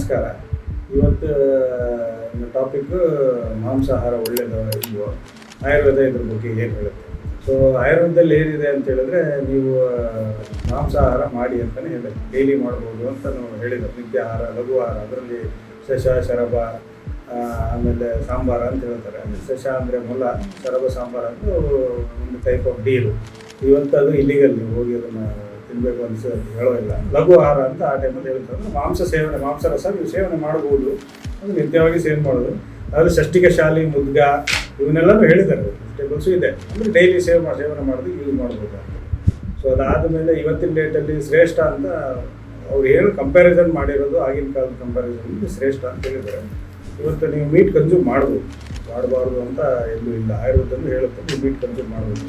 ನಮಸ್ಕಾರ. ಇವತ್ತು ಟಾಪಿಕ್ ಮಾಂಸಾಹಾರ ಒಳ್ಳೆಯದು ಇಲ್ವೋ, ಆಯುರ್ವೇದ ಇದ್ರ ಬಗ್ಗೆ ಏನು ಹೇಳುತ್ತೆ. ಸೊ ಆಯುರ್ವೇದದಲ್ಲಿ ಏನಿದೆ ಅಂತ ಹೇಳಿದ್ರೆ, ನೀವು ಮಾಂಸಾಹಾರ ಮಾಡಿ ಅಂತಲೇ ಹೇಳಿದೆ. ಡೈಲಿ ಮಾಡ್ಬೋದು ಅಂತ ನಾವು ಹೇಳಿದ್ರು. ನಿತ್ಯಾಹಾರ, ಲಘುವಾಹಾರ, ಅದರಲ್ಲಿ ಶಶ, ಶರಭ, ಆಮೇಲೆ ಸಾಂಬಾರ ಅಂತ ಹೇಳ್ತಾರೆ. ಶಶ ಅಂದರೆ ಮೊಲ, ಶರಭ ಸಾಂಬಾರ ಅಂದರೆ ಒಂದು ಟೈಪ್ ಆಫ್ ಡೀಲು. ಇವತ್ತು ಅದು ಇಲ್ಲಿಗಲ್, ನೀವು ಹೋಗಿ ಅದನ್ನು ತಿನ್ನಬೇಕು ಅನಿಸಿ ಹೇಳೋದಿಲ್ಲ. ಲಘು ಆಹಾರ ಅಂತ ಆ ಟೈಮಲ್ಲಿ ಹೇಳ್ತಾರೆ. ಮಾಂಸರಸ ನೀವು ಸೇವನೆ ಮಾಡ್ಬೋದು, ಅದು ನಿತ್ಯವಾಗಿ ಸೇವನೆ ಮಾಡೋದು. ಅದರಲ್ಲಿ ಷಷ್ಟಿಕ ಶಾಲಿ, ಮುದ್ಗ ಇವನ್ನೆಲ್ಲನೂ ಹೇಳಿದ್ದಾರೆ. ವೆಜಿಟೇಬಲ್ಸು ಇದೆ, ಅಂದರೆ ಡೈಲಿ ಸೇವನೆ ಮಾಡೋದು ಯೂಸ್ ಮಾಡ್ಬೋದು ಅಂತ. ಸೊ ಅದಾದಮೇಲೆ ಇವತ್ತಿನ ಡೇಟಲ್ಲಿ ಶ್ರೇಷ್ಠ ಅಂತ ಅವ್ರು ಏನು ಕಂಪ್ಯಾರಿಸನ್ ಮಾಡಿರೋದು, ಆಗಿನ ಕಾಲದ ಕಂಪ್ಯಾರಿಸನ್ ಶ್ರೇಷ್ಠ ಅಂತ ಹೇಳಿದ್ದಾರೆ. ಇವತ್ತು ನೀವು ಮೀಟ್ ಕನ್ಸ್ಯೂಮ್ ಮಾಡ್ಬೋದು, ಮಾಡಬಾರ್ದು ಅಂತ ಎಲ್ಲೂ ಇಲ್ಲ. ಆಯುರ್ವೇದದಲ್ಲಿ ಹೇಳುತ್ತೆ ನೀವು ಮೀಟ್ ಕನ್ಸ್ಯೂಮ್ ಮಾಡ್ಬೋದು.